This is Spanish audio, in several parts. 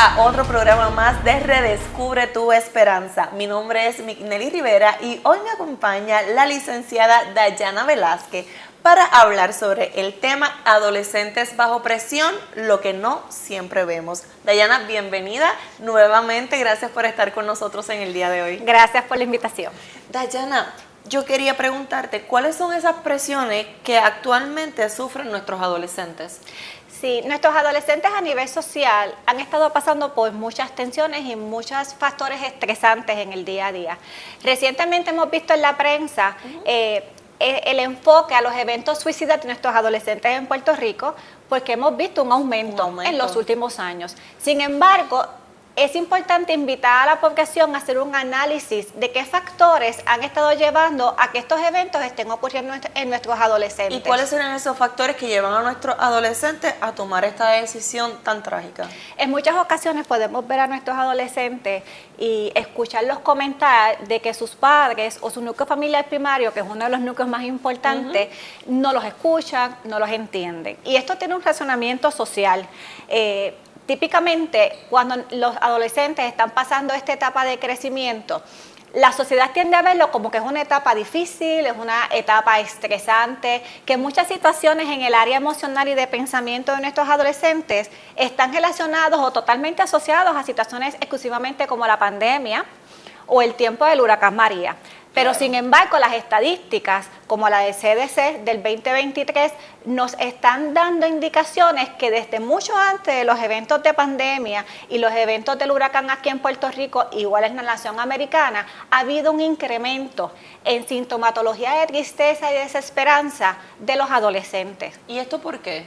a otro programa más de Redescubre tu Esperanza. Mi nombre es Mignelly Rivera y hoy me acompaña la licenciada Dayana Velázquez para hablar sobre el tema adolescentes bajo presión, lo que no siempre vemos. Dayana, bienvenida nuevamente, gracias por estar con nosotros en el día de hoy. Gracias por la invitación. Dayana, yo quería preguntarte, ¿cuáles son esas presiones que actualmente sufren nuestros adolescentes? Sí, nuestros adolescentes a nivel social han estado pasando por muchas tensiones y muchos factores estresantes en el día a día. Recientemente hemos visto en la prensa el enfoque a los eventos suicidas de nuestros adolescentes en Puerto Rico, porque hemos visto un aumento en los últimos años. Sin embargo, es importante invitar a la población a hacer un análisis de qué factores han estado llevando a que estos eventos estén ocurriendo en nuestros adolescentes. ¿Y cuáles serán esos factores que llevan a nuestros adolescentes a tomar esta decisión tan trágica? En muchas ocasiones podemos ver a nuestros adolescentes y escucharlos comentar de que sus padres o su núcleo familiar primario, que es uno de los núcleos más importantes, no los escuchan, no los entienden. Y esto tiene un razonamiento social. Típicamente, cuando los adolescentes están pasando esta etapa de crecimiento, la sociedad tiende a verlo como que es una etapa difícil, es una etapa estresante, que muchas situaciones en el área emocional y de pensamiento de nuestros adolescentes están relacionados o totalmente asociados a situaciones exclusivamente como la pandemia o el tiempo del huracán María. Pero sin embargo, las estadísticas, como la del CDC del 2023, nos están dando indicaciones que desde mucho antes de los eventos de pandemia y los eventos del huracán aquí en Puerto Rico, igual en la nación americana, ha habido un incremento en sintomatología de tristeza y desesperanza de los adolescentes. ¿Y esto por qué?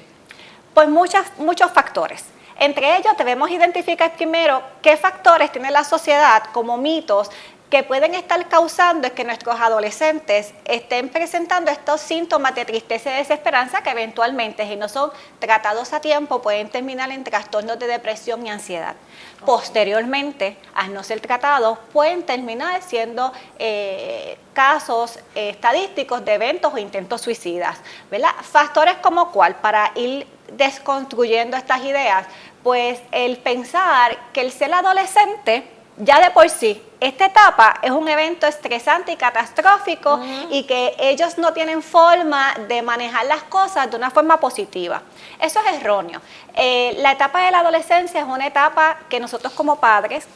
Pues muchos factores. Entre ellos debemos identificar primero qué factores tiene la sociedad como mitos que pueden estar causando es que nuestros adolescentes estén presentando estos síntomas de tristeza y desesperanza que eventualmente, si no son tratados a tiempo, pueden terminar en trastornos de depresión y ansiedad. Posteriormente, al no ser tratados, pueden terminar siendo casos estadísticos de eventos o intentos suicidas, ¿verdad? Factores como cuál, para ir desconstruyendo estas ideas, pues el pensar que el ser adolescente ya de por sí, esta etapa es un evento estresante y catastrófico y que ellos no tienen forma de manejar las cosas de una forma positiva. Eso es erróneo. La etapa de la adolescencia es una etapa que nosotros como padres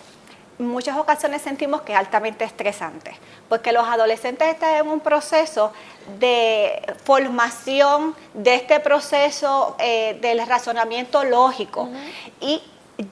en muchas ocasiones sentimos que es altamente estresante, porque los adolescentes están en un proceso de formación de este proceso del razonamiento lógico y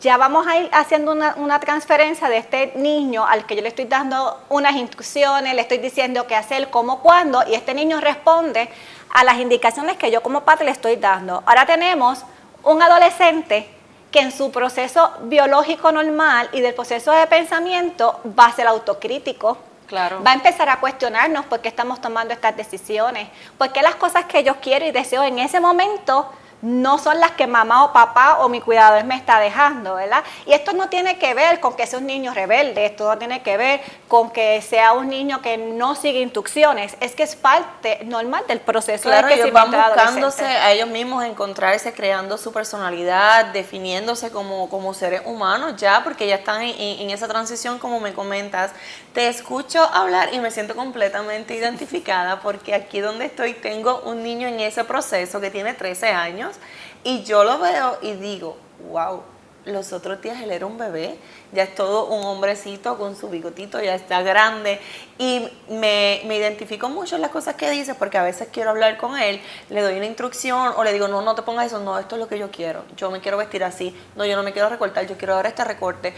ya vamos a ir haciendo una transferencia de este niño al que yo le estoy dando unas instrucciones, le estoy diciendo qué hacer, cómo, cuándo, y este niño responde a las indicaciones que yo como padre le estoy dando. Ahora tenemos un adolescente que en su proceso biológico normal y del proceso de pensamiento va a ser autocrítico. Claro. Va a empezar a cuestionarnos por qué estamos tomando estas decisiones, por qué las cosas que yo quiero y deseo en ese momento no son las que mamá o papá o mi cuidador me está dejando, ¿verdad? Y esto no tiene que ver con que sea un niño rebelde, esto no tiene que ver con que sea un niño que no sigue instrucciones, es que es parte normal del proceso de crecimiento. Claro, ellos van buscándose a ellos mismos encontrarse, creando su personalidad, definiéndose como seres humanos ya, porque ya están en esa transición como me comentas. Te escucho hablar y me siento completamente identificada porque aquí donde estoy tengo un niño en ese proceso que tiene 13 años y yo lo veo y digo, wow, los otros días él era un bebé, ya es todo un hombrecito con su bigotito, ya está grande y me identifico mucho en las cosas que dice porque a veces quiero hablar con él, le doy una instrucción o le digo, no te pongas eso, no, esto es lo que yo quiero, yo me quiero vestir así, no, yo no me quiero recortar, yo quiero dar este recorte.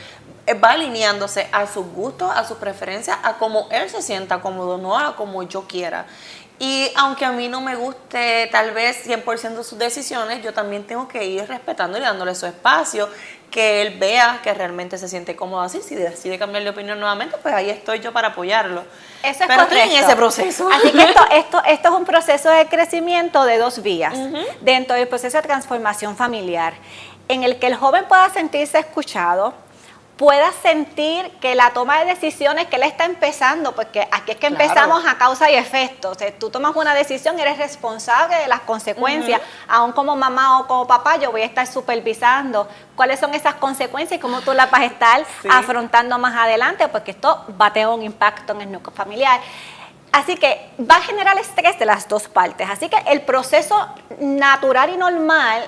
Va alineándose a sus gustos, a sus preferencias, a cómo él se sienta cómodo, no a como yo quiera. Y aunque a mí no me guste tal vez 100% sus decisiones, yo también tengo que ir respetando y dándole su espacio, que él vea que realmente se siente cómodo así. Si decide cambiar de opinión nuevamente, pues ahí estoy yo para apoyarlo. Eso es Pero correcto. estoy en ese proceso. Así que esto es un proceso de crecimiento de dos vías, dentro del proceso de transformación familiar, en el que el joven pueda sentirse escuchado, pueda sentir que la toma de decisiones que él está empezando, porque aquí es que empezamos a causa y efecto. O sea, tú tomas una decisión y eres responsable de las consecuencias. Aún como mamá o como papá, yo voy a estar supervisando cuáles son esas consecuencias y cómo tú las vas a estar afrontando más adelante, porque esto va a tener un impacto en el núcleo familiar. Así que va a generar estrés de las dos partes. Así que el proceso natural y normal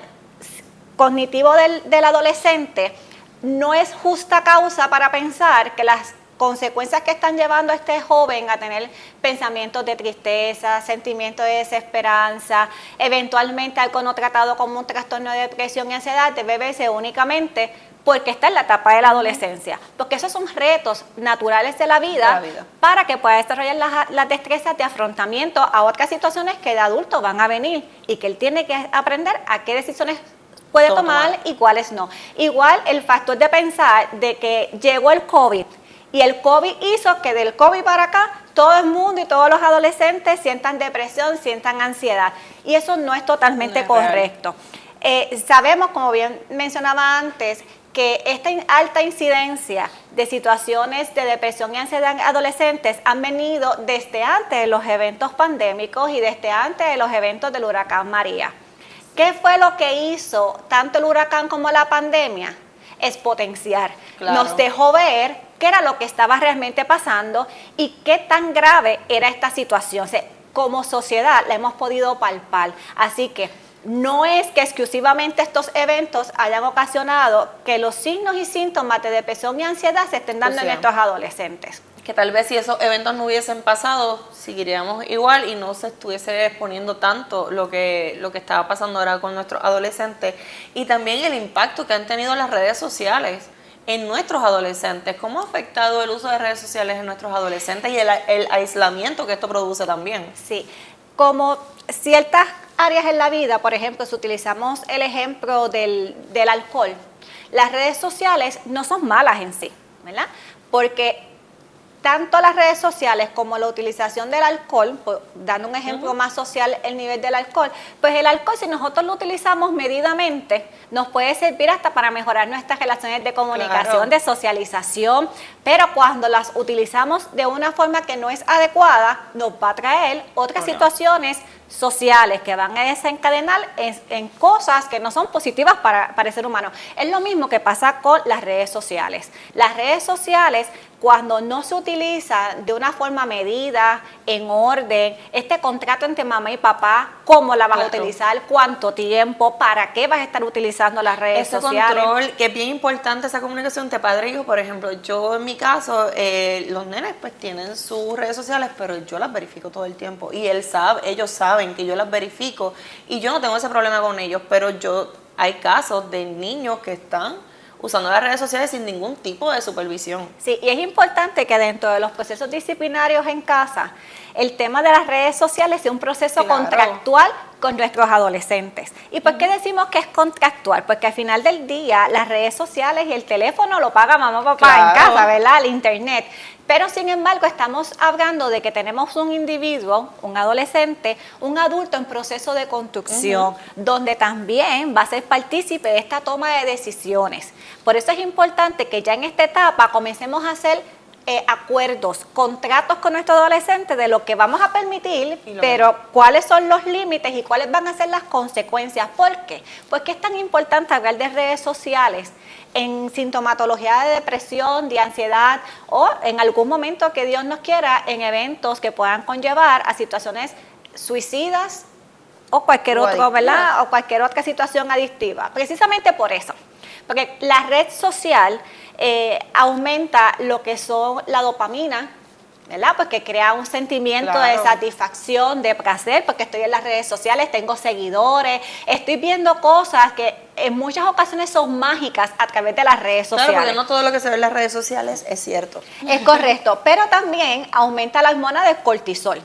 cognitivo del adolescente no es justa causa para pensar que las consecuencias que están llevando a este joven a tener pensamientos de tristeza, sentimientos de desesperanza, eventualmente algo no tratado como un trastorno de depresión y ansiedad, debe verse únicamente porque está en la etapa de la adolescencia. Porque esos son retos naturales de la vida, para que pueda desarrollar las destrezas de afrontamiento a otras situaciones que de adulto van a venir y que él tiene que aprender a qué decisiones puede tomar y cuáles no. Igual el factor de pensar de que llegó el COVID y el COVID hizo que del COVID para acá todo el mundo y todos los adolescentes sientan depresión, sientan ansiedad. Y eso no es totalmente correcto. Sabemos, como bien mencionaba antes, que esta alta incidencia de situaciones de depresión y ansiedad en adolescentes han venido desde antes de los eventos pandémicos y desde antes de los eventos del huracán María. ¿Qué fue lo que hizo tanto el huracán como la pandemia? Es potenciar. Nos dejó ver qué era lo que estaba realmente pasando y qué tan grave era esta situación. O sea, como sociedad la hemos podido palpar. Así que no es que exclusivamente estos eventos hayan ocasionado que los signos y síntomas de depresión y ansiedad se estén dando en estos adolescentes. Que tal vez si esos eventos no hubiesen pasado, seguiríamos igual y no se estuviese exponiendo tanto lo que estaba pasando ahora con nuestros adolescentes. Y también el impacto que han tenido las redes sociales en nuestros adolescentes. ¿Cómo ha afectado el uso de redes sociales en nuestros adolescentes y el aislamiento que esto produce también? Sí, como ciertas áreas en la vida, por ejemplo, si utilizamos el ejemplo del alcohol, las redes sociales no son malas en sí, ¿verdad? Porque tanto las redes sociales como la utilización del alcohol, pues, dando un ejemplo más social, el nivel del alcohol, pues el alcohol, si nosotros lo utilizamos medidamente, nos puede servir hasta para mejorar nuestras relaciones de comunicación, de socialización, pero cuando las utilizamos de una forma que no es adecuada, nos va a traer otras situaciones sociales que van a desencadenar en cosas que no son positivas para el ser humano. Es lo mismo que pasa con las redes sociales. Las redes sociales, cuando no se utiliza de una forma medida, en orden, este contrato entre mamá y papá, cómo la vas a utilizar, cuánto tiempo, para qué vas a estar utilizando las redes sociales. Ese control, que es bien importante, esa comunicación entre padre e hijo. Por ejemplo, yo en mi caso, los nenes pues tienen sus redes sociales, pero yo las verifico todo el tiempo. Y ellos saben que yo las verifico y yo no tengo ese problema con ellos, pero hay casos de niños que están usando las redes sociales sin ningún tipo de supervisión. Sí, y es importante que dentro de los procesos disciplinarios en casa, el tema de las redes sociales sea un proceso contractual con nuestros adolescentes. ¿Y por qué decimos que es contractual? Porque al final del día las redes sociales y el teléfono lo paga mamá, papá en casa, ¿verdad? El internet. Pero sin embargo estamos hablando de que tenemos un individuo, un adolescente, un adulto en proceso de construcción, donde también va a ser partícipe de esta toma de decisiones. Por eso es importante que ya en esta etapa comencemos a hacer acuerdos, contratos con nuestro adolescente de lo que vamos a permitir, pero cuáles son los límites y cuáles van a ser las consecuencias. ¿Por qué? Pues que es tan importante hablar de redes sociales en sintomatología de depresión, de ansiedad o en algún momento que Dios nos quiera en eventos que puedan conllevar a situaciones suicidas o cualquier otro, ¿verdad? O cualquier otra situación adictiva. Precisamente por eso. Porque la red social aumenta lo que son la dopamina, ¿verdad? Porque crea un sentimiento de satisfacción, de placer, porque estoy en las redes sociales, tengo seguidores, estoy viendo cosas que en muchas ocasiones son mágicas a través de las redes sociales. Claro, porque no todo lo que se ve en las redes sociales es cierto. Es correcto, pero también aumenta la hormona del cortisol,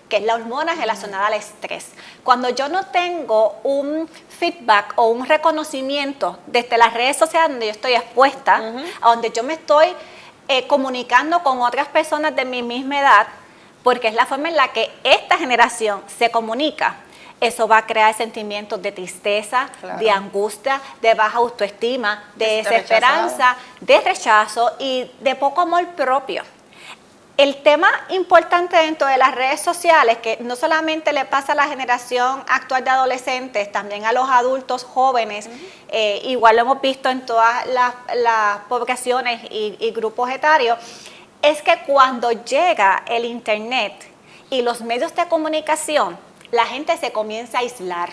que es la hormona relacionada al estrés. Cuando yo no tengo un feedback o un reconocimiento desde las redes sociales donde yo estoy expuesta, a donde yo me estoy comunicando con otras personas de mi misma edad, porque es la forma en la que esta generación se comunica. Eso va a crear sentimientos de tristeza, Claro. de angustia, de baja autoestima, de De estar desesperanza, de rechazo y de poco amor propio. El tema importante dentro de las redes sociales, que no solamente le pasa a la generación actual de adolescentes, también a los adultos jóvenes, igual lo hemos visto en todas las poblaciones y grupos etarios, es que cuando llega el internet y los medios de comunicación, la gente se comienza a aislar.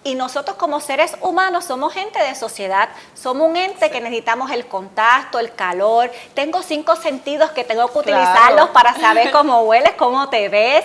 Y nosotros como seres humanos somos gente de sociedad, somos un ente que necesitamos el contacto, el calor. Tengo 5 sentidos que tengo que utilizarlos para saber cómo hueles, cómo te ves,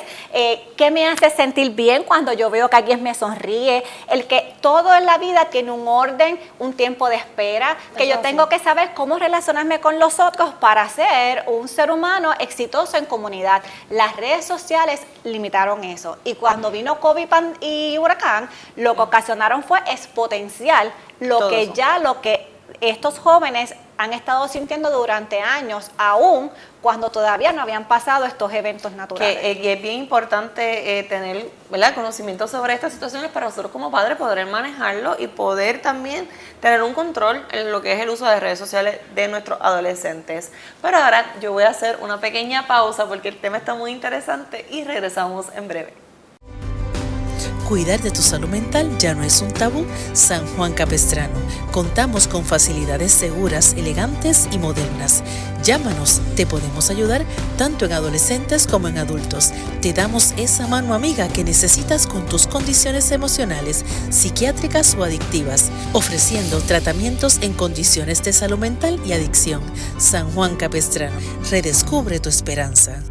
qué me hace sentir bien cuando yo veo que alguien me sonríe. El que todo en la vida tiene un orden, un tiempo de espera, que yo tengo que saber cómo relacionarme con los otros para ser un ser humano exitoso en comunidad. Las redes sociales limitaron eso. Y cuando vino COVID y huracán, lo que ocasionaron fue exponencial lo que estos jóvenes han estado sintiendo durante años, aún cuando todavía no habían pasado estos eventos naturales. Que es bien importante tener, ¿verdad?, conocimiento sobre estas situaciones para nosotros como padres poder manejarlo y poder también tener un control en lo que es el uso de redes sociales de nuestros adolescentes. Pero ahora yo voy a hacer una pequeña pausa porque el tema está muy interesante y regresamos en breve. Cuidar de tu salud mental ya no es un tabú. San Juan Capistrano. Contamos con facilidades seguras, elegantes y modernas. Llámanos, te podemos ayudar tanto en adolescentes como en adultos. Te damos esa mano amiga que necesitas con tus condiciones emocionales, psiquiátricas o adictivas, ofreciendo tratamientos en condiciones de salud mental y adicción. San Juan Capistrano. Redescubre tu esperanza.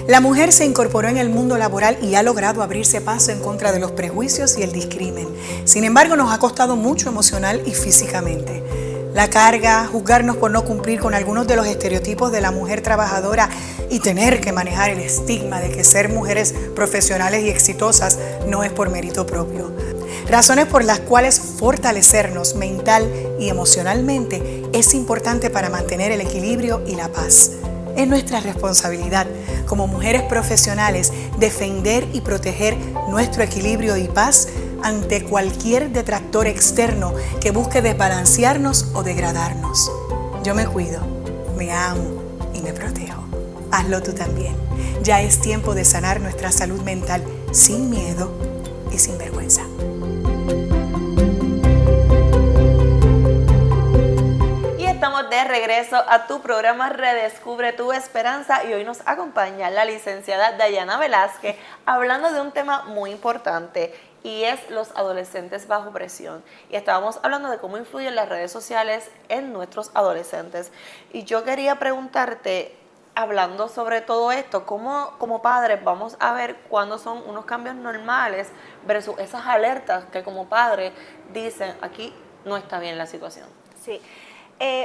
La mujer se incorporó en el mundo laboral y ha logrado abrirse paso en contra de los prejuicios y el discrimen. Sin embargo, nos ha costado mucho emocional y físicamente. La carga, juzgarnos por no cumplir con algunos de los estereotipos de la mujer trabajadora y tener que manejar el estigma de que ser mujeres profesionales y exitosas no es por mérito propio. Razones por las cuales fortalecernos mental y emocionalmente es importante para mantener el equilibrio y la paz. Es nuestra responsabilidad como mujeres profesionales defender y proteger nuestro equilibrio y paz ante cualquier detractor externo que busque desbalancearnos o degradarnos. Yo me cuido, me amo y me protejo. Hazlo tú también. Ya es tiempo de sanar nuestra salud mental sin miedo y sin vergüenza. Estamos de regreso a tu programa Redescubre tu Esperanza y hoy nos acompaña la licenciada Dayana Velázquez hablando de un tema muy importante y es los adolescentes bajo presión. Y estábamos hablando de cómo influyen las redes sociales en nuestros adolescentes. Y yo quería preguntarte, hablando sobre todo esto, ¿cómo como padres vamos a ver cuándo son unos cambios normales versus esas alertas que como padres dicen aquí no está bien la situación? Sí.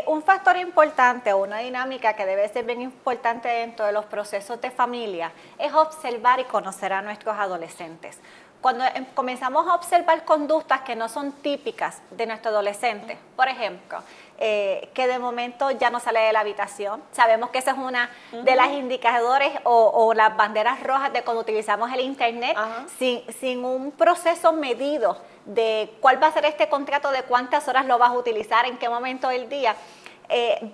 Un factor importante o una dinámica que debe ser bien importante dentro de los procesos de familia es observar y conocer a nuestros adolescentes. Cuando comenzamos a observar conductas que no son típicas de nuestro adolescente, por ejemplo, que de momento ya no sale de la habitación, sabemos que esa es una de las indicadores o las banderas rojas de cuando utilizamos el internet sin un proceso medido de cuál va a ser este contrato, de cuántas horas lo vas a utilizar, en qué momento del día.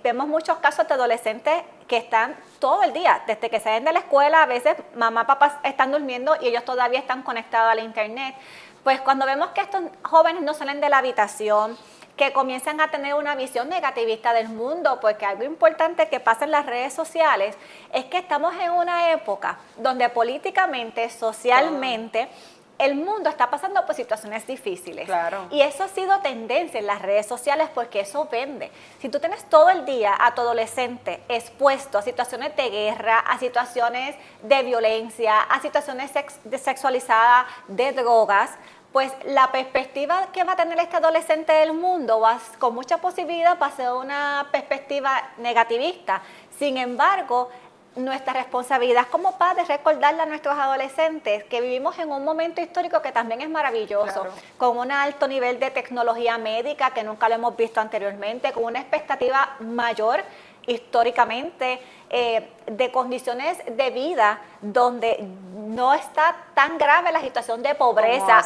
Vemos muchos casos de adolescentes que están todo el día, desde que salen de la escuela, a veces mamá, papá están durmiendo y ellos todavía están conectados al internet. Pues cuando vemos que estos jóvenes no salen de la habitación, que comienzan a tener una visión negativista del mundo, porque algo importante que pasa en las redes sociales es que estamos en una época donde políticamente, socialmente, el mundo está pasando por situaciones difíciles. Claro. Y eso ha sido tendencia en las redes sociales porque eso vende. Si tú tienes todo el día a tu adolescente expuesto a situaciones de guerra, a situaciones de violencia, a situaciones sexualizadas, de drogas, pues la perspectiva que va a tener este adolescente del mundo con mucha posibilidad va a ser una perspectiva negativista. Sin embargo, nuestra responsabilidad como padres es recordarle a nuestros adolescentes que vivimos en un momento histórico que también es maravilloso, claro, con un alto nivel de tecnología médica que nunca lo hemos visto anteriormente, con una expectativa mayor históricamente, de condiciones de vida donde no está tan grave la situación de pobreza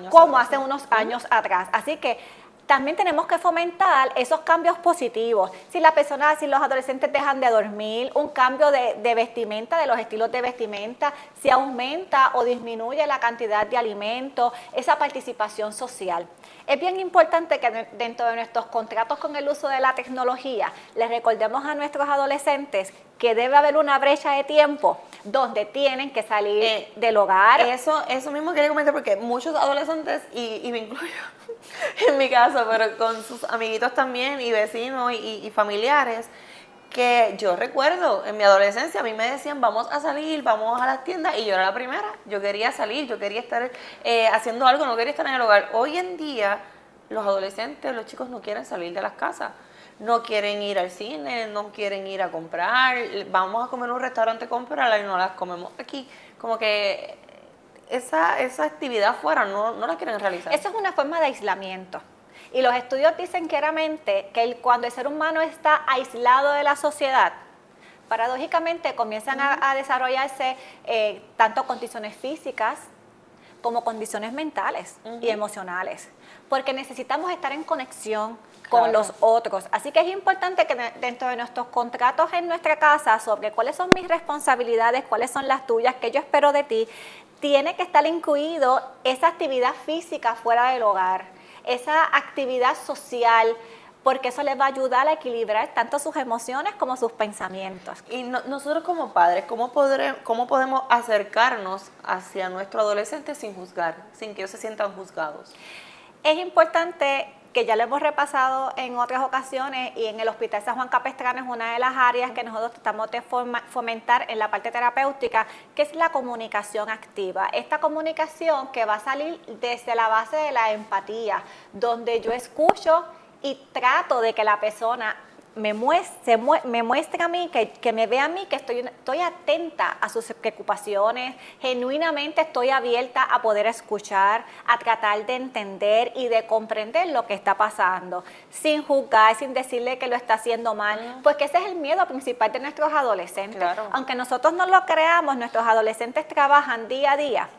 como hace unos años atrás. Así que también tenemos que fomentar esos cambios positivos. Si los adolescentes dejan de dormir, un cambio de vestimenta, de los estilos de vestimenta, si aumenta o disminuye la cantidad de alimentos, esa participación social. Es bien importante que dentro de nuestros contratos con el uso de la tecnología, les recordemos a nuestros adolescentes que debe haber una brecha de tiempo donde tienen que salir del hogar. Eso mismo quería comentar, porque muchos adolescentes, y me incluyo en mi caso, pero con sus amiguitos también, y vecinos y familiares, que yo recuerdo en mi adolescencia, a mí me decían, vamos a salir, vamos a las tiendas, y yo era la primera. Yo quería salir, yo quería estar haciendo algo, no quería estar en el hogar. Hoy en día, los adolescentes, los chicos no quieren salir de las casas. No quieren ir al cine, no quieren ir a comprar, vamos a comer en un restaurante, comprarla y no las comemos aquí. Como que esa actividad fuera no la quieren realizar. Eso es una forma de aislamiento. Y los estudios dicen claramente que cuando el ser humano está aislado de la sociedad, paradójicamente comienzan a desarrollarse tanto condiciones físicas como condiciones mentales y emocionales, porque necesitamos estar en conexión con los otros. Así que es importante que dentro de nuestros contratos en nuestra casa sobre cuáles son mis responsabilidades, cuáles son las tuyas, qué yo espero de ti, tiene que estar incluido esa actividad física fuera del hogar, esa actividad social, porque eso les va a ayudar a equilibrar tanto sus emociones como sus pensamientos. Y nosotros como padres, ¿cómo podemos acercarnos hacia nuestro adolescente sin juzgar, sin que ellos se sientan juzgados? Es importante, que ya lo hemos repasado en otras ocasiones, y en el Hospital San Juan Capistrano es una de las áreas que nosotros tratamos de fomentar en la parte terapéutica, que es la comunicación activa. Esta comunicación que va a salir desde la base de la empatía, donde yo escucho y trato de que la persona me muestre a mí, que me vea a mí, que estoy atenta a sus preocupaciones, genuinamente estoy abierta a poder escuchar, a tratar de entender y de comprender lo que está pasando, sin juzgar, sin decirle que lo está haciendo mal, porque ese es el miedo principal de nuestros adolescentes. Claro. Aunque nosotros no lo creamos, nuestros adolescentes trabajan día a día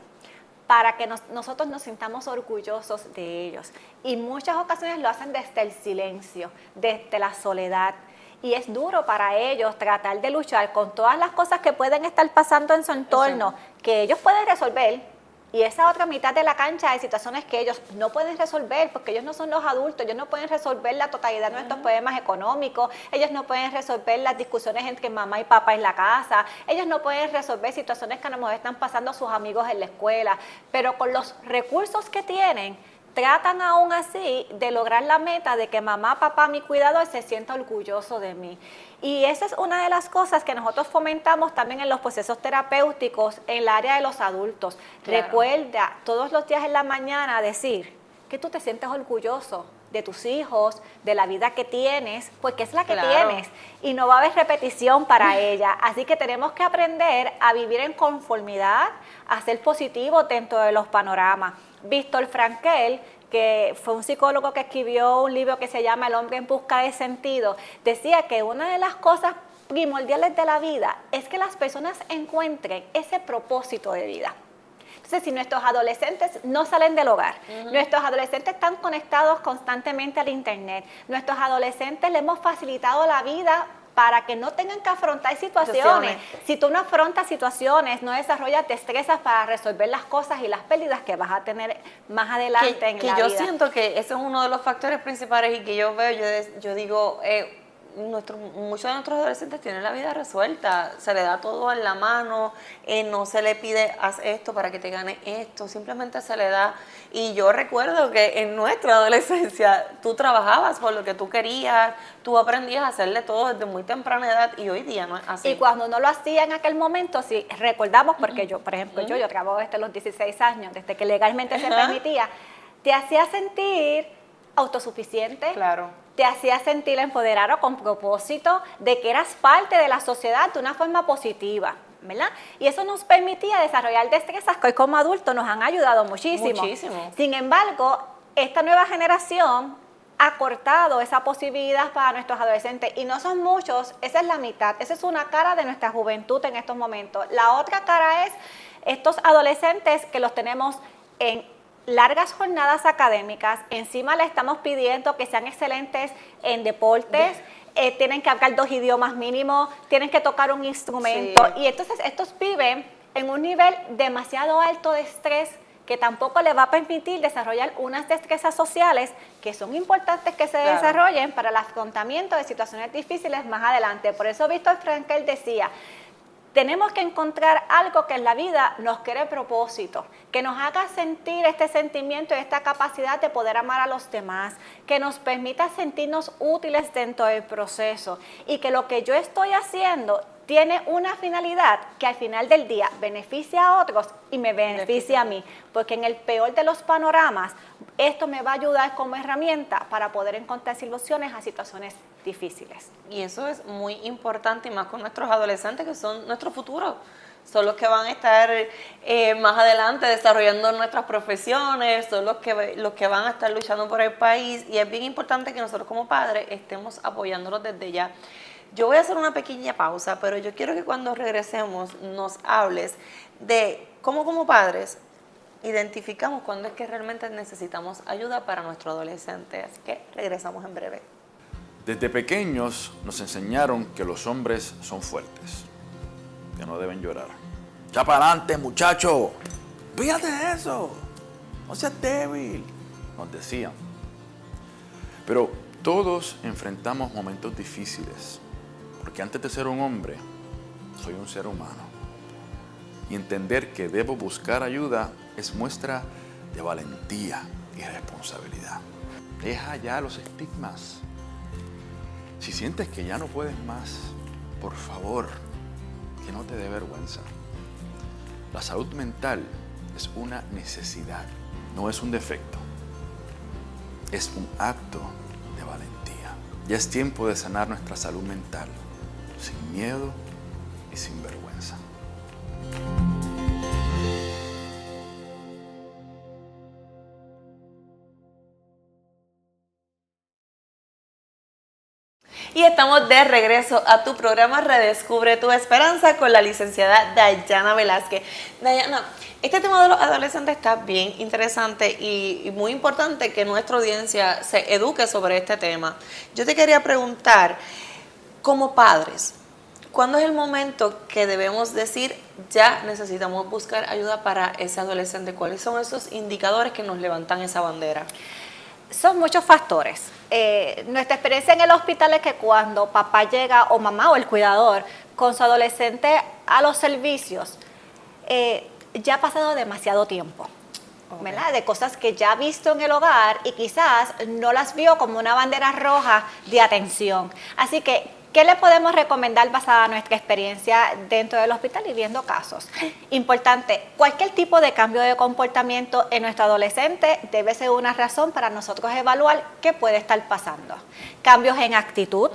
para que nosotros nos sintamos orgullosos de ellos. Y muchas ocasiones lo hacen desde el silencio, desde la soledad. Y es duro para ellos tratar de luchar con todas las cosas que pueden estar pasando en su entorno, que ellos pueden resolver. Y esa otra mitad de la cancha de situaciones que ellos no pueden resolver, porque ellos no son los adultos, ellos no pueden resolver la totalidad de nuestros problemas económicos, ellos no pueden resolver las discusiones entre mamá y papá en la casa, ellos no pueden resolver situaciones que a lo mejor están pasando a sus amigos en la escuela, pero con los recursos que tienen, tratan aún así de lograr la meta de que mamá, papá, mi cuidador se sienta orgulloso de mí. Y esa es una de las cosas que nosotros fomentamos también en los procesos terapéuticos en el área de los adultos. Claro. Recuerda todos los días en la mañana decir que tú te sientes orgulloso de tus hijos, de la vida que tienes, porque es la que tienes y no va a haber repetición para ella. Así que tenemos que aprender a vivir en conformidad, a ser positivos dentro de los panoramas. Víctor Frankl, que fue un psicólogo que escribió un libro que se llama El hombre en busca de sentido, decía que una de las cosas primordiales de la vida es que las personas encuentren ese propósito de vida. Entonces, si nuestros adolescentes no salen del hogar, nuestros adolescentes están conectados constantemente al internet, nuestros adolescentes le hemos facilitado la vida para que no tengan que afrontar situaciones. Si tú no afrontas situaciones, no desarrollas destrezas para resolver las cosas y las pérdidas que vas a tener más adelante en la vida. Que yo siento que ese es uno de los factores principales y que yo veo, yo digo, muchos de nuestros adolescentes tienen la vida resuelta, se le da todo en la mano, no se le pide haz esto para que te gane esto, simplemente se le da. Y yo recuerdo que en nuestra adolescencia tú trabajabas por lo que tú querías, tú aprendías a hacerle todo desde muy temprana edad, y hoy día no es así. Y cuando no lo hacía en aquel momento, si recordamos, porque yo, por ejemplo, yo trabajo desde los 16 años, desde que legalmente se permitía, te hacía sentir autosuficiente. Claro. Te hacía sentir empoderado con propósito de que eras parte de la sociedad de una forma positiva, ¿verdad? Y eso nos permitía desarrollar destrezas que hoy como adultos nos han ayudado muchísimo. Muchísimo. Sin embargo, esta nueva generación acortado esa posibilidad para nuestros adolescentes y no son muchos, esa es la mitad, esa es una cara de nuestra juventud en estos momentos. La otra cara es estos adolescentes que los tenemos en largas jornadas académicas, encima le estamos pidiendo que sean excelentes en deportes, tienen que hablar 2 idiomas mínimo, tienen que tocar un instrumento, sí. Y entonces estos viven en un nivel demasiado alto de estrés que tampoco les va a permitir desarrollar unas destrezas sociales que son importantes que se desarrollen para el afrontamiento de situaciones difíciles más adelante. Por eso Víctor Frankl decía, tenemos que encontrar algo que en la vida nos cree propósito, que nos haga sentir este sentimiento y esta capacidad de poder amar a los demás, que nos permita sentirnos útiles dentro del proceso y que lo que yo estoy haciendo tiene una finalidad que al final del día beneficia a otros y me beneficia a mí, porque en el peor de los panoramas, esto me va a ayudar como herramienta para poder encontrar soluciones a situaciones difíciles. Y eso es muy importante, y más con nuestros adolescentes que son nuestro futuro. Son los que van a estar más adelante desarrollando nuestras profesiones, son los que van a estar luchando por el país, y es bien importante que nosotros como padres estemos apoyándolos desde ya. Yo voy a hacer una pequeña pausa, pero yo quiero que cuando regresemos nos hables de cómo como padres identificamos cuándo es que realmente necesitamos ayuda para nuestro adolescente. Así que regresamos en breve. Desde pequeños nos enseñaron que los hombres son fuertes, que no deben llorar. ¡Ya para adelante, muchacho! ¡Fíjate de eso! ¡No seas débil!, nos decían. Pero todos enfrentamos momentos difíciles, porque antes de ser un hombre, soy un ser humano. Y entender que debo buscar ayuda es muestra de valentía y responsabilidad. Deja ya los estigmas. Si sientes que ya no puedes más, por favor, que no te dé vergüenza. La salud mental es una necesidad, no es un defecto. Es un acto de valentía. Ya es tiempo de sanar nuestra salud mental, sin miedo y sin vergüenza. Y estamos de regreso a tu programa Redescubre tu Esperanza con la licenciada Dayana Velázquez. Dayana, este tema de los adolescentes está bien interesante y muy importante que nuestra audiencia se eduque sobre este tema. Yo te quería preguntar, como padres, ¿cuándo es el momento que debemos decir ya necesitamos buscar ayuda para ese adolescente? ¿Cuáles son esos indicadores que nos levantan esa bandera? Son muchos factores. Nuestra experiencia en el hospital es que cuando papá llega, o mamá o el cuidador, con su adolescente a los servicios, ya ha pasado demasiado tiempo, ¿verdad? De cosas que ya ha visto en el hogar y quizás no las vio como una bandera roja de atención. Así que, ¿qué le podemos recomendar basada en nuestra experiencia dentro del hospital y viendo casos? Importante, cualquier tipo de cambio de comportamiento en nuestro adolescente debe ser una razón para nosotros evaluar qué puede estar pasando. Cambios en actitud,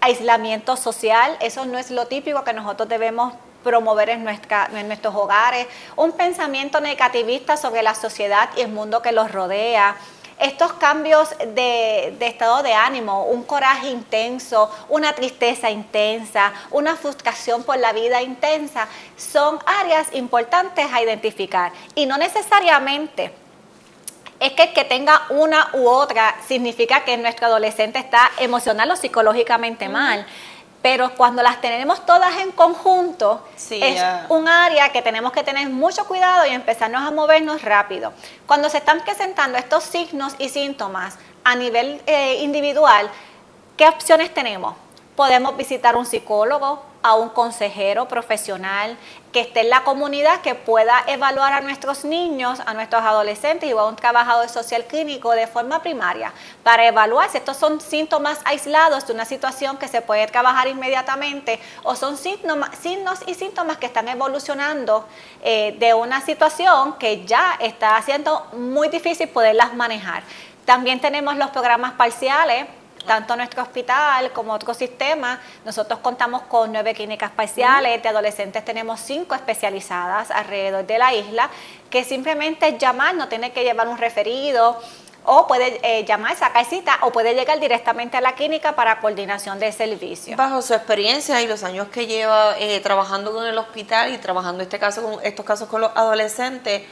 aislamiento social, eso no es lo típico que nosotros debemos promover en nuestros hogares. Un pensamiento negativista sobre la sociedad y el mundo que los rodea. Estos cambios de estado de ánimo, un coraje intenso, una tristeza intensa, una frustración por la vida intensa, son áreas importantes a identificar. Y no necesariamente es que el que tenga una u otra significa que nuestro adolescente está emocional o psicológicamente mal. Pero cuando las tenemos todas en conjunto, es un área que tenemos que tener mucho cuidado y empezarnos a movernos rápido. Cuando se están presentando estos signos y síntomas a nivel individual, ¿qué opciones tenemos? Podemos visitar un psicólogo, a un consejero profesional que esté en la comunidad, que pueda evaluar a nuestros niños, a nuestros adolescentes, y a un trabajador social clínico de forma primaria para evaluar si estos son síntomas aislados de una situación que se puede trabajar inmediatamente o son signos y síntomas que están evolucionando de una situación que ya está haciendo muy difícil poderlas manejar. También tenemos los programas parciales. Tanto nuestro hospital como otros sistemas, nosotros contamos con 9 clínicas parciales, de adolescentes tenemos 5 especializadas alrededor de la isla, que simplemente llamar, no tiene que llevar un referido, o puede llamar, sacar cita, o puede llegar directamente a la clínica para coordinación de servicio. Bajo su experiencia y los años que lleva trabajando con el hospital y trabajando estos casos con los adolescentes,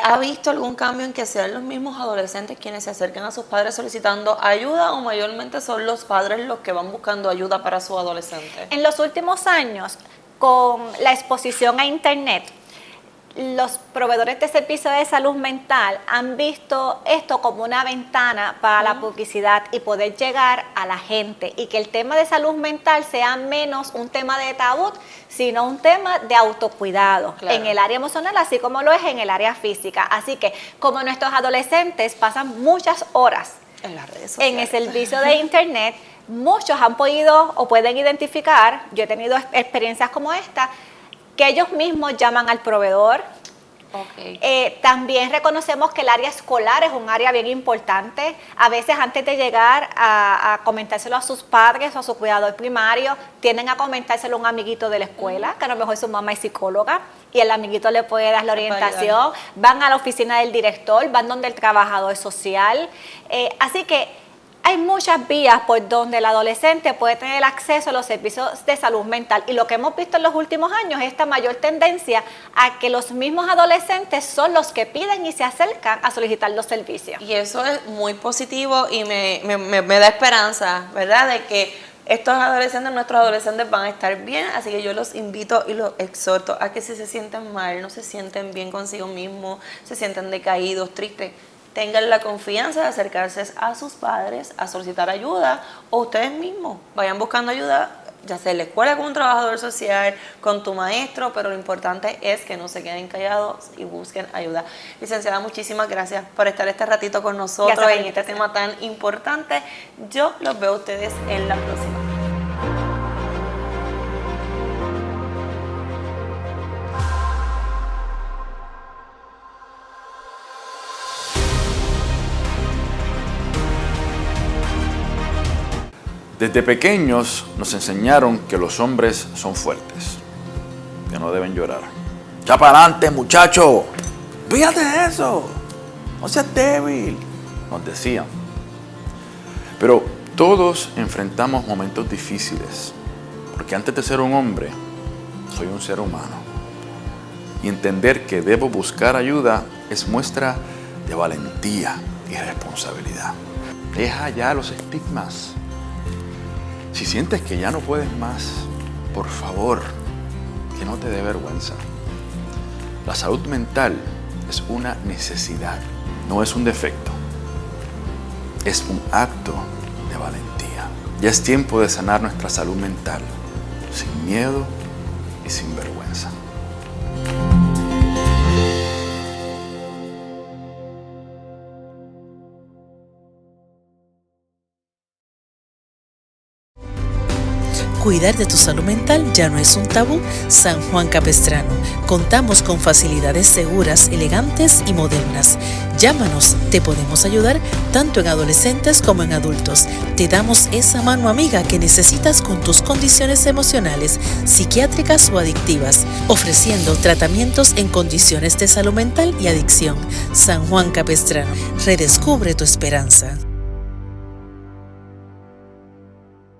¿ha visto algún cambio en que sean los mismos adolescentes quienes se acercan a sus padres solicitando ayuda o mayormente son los padres los que van buscando ayuda para su adolescente? En los últimos años, con la exposición a Internet, los proveedores de servicios de salud mental han visto esto como una ventana para la publicidad y poder llegar a la gente, y que el tema de salud mental sea menos un tema de tabú, sino un tema de autocuidado en el área emocional, así como lo es en el área física. Así que como nuestros adolescentes pasan muchas horas en las redes sociales, en el servicio de Internet, muchos han podido o pueden identificar, yo he tenido experiencias como esta, que ellos mismos llaman al proveedor. También reconocemos que el área escolar es un área bien importante. A veces antes de llegar a comentárselo a sus padres o a su cuidador primario, tienden a comentárselo a un amiguito de la escuela, que a lo mejor su mamá es psicóloga, y el amiguito le puede dar la orientación. Van a la oficina del director, van donde el trabajador social. Así que hay muchas vías por donde el adolescente puede tener acceso a los servicios de salud mental, y lo que hemos visto en los últimos años es esta mayor tendencia a que los mismos adolescentes son los que piden y se acercan a solicitar los servicios. Y eso es muy positivo y me da esperanza, ¿verdad?, de que nuestros adolescentes van a estar bien. Así que yo los invito y los exhorto a que si se sienten mal, no se sienten bien consigo mismos, se sienten decaídos, tristes, tengan la confianza de acercarse a sus padres a solicitar ayuda, o ustedes mismos vayan buscando ayuda, ya sea en la escuela con un trabajador social, con tu maestro, pero lo importante es que no se queden callados y busquen ayuda. Licenciada, muchísimas gracias por estar este ratito con nosotros en este tema tan importante. Yo los veo a ustedes en la próxima. Desde pequeños nos enseñaron que los hombres son fuertes, que no deben llorar. ¡Ya para adelante, muchacho! ¡Fíjate eso! ¡No seas débil!, nos decían. Pero todos enfrentamos momentos difíciles, porque antes de ser un hombre, soy un ser humano. Y entender que debo buscar ayuda es muestra de valentía y responsabilidad. Deja ya los estigmas. Si sientes que ya no puedes más, por favor, que no te dé vergüenza. La salud mental es una necesidad, no es un defecto. Es un acto de valentía. Ya es tiempo de sanar nuestra salud mental, sin miedo y sin vergüenza. Cuidar de tu salud mental ya no es un tabú. San Juan Capistrano. Contamos con facilidades seguras, elegantes y modernas. Llámanos, te podemos ayudar tanto en adolescentes como en adultos. Te damos esa mano amiga que necesitas con tus condiciones emocionales, psiquiátricas o adictivas, ofreciendo tratamientos en condiciones de salud mental y adicción. San Juan Capistrano. Redescubre tu esperanza.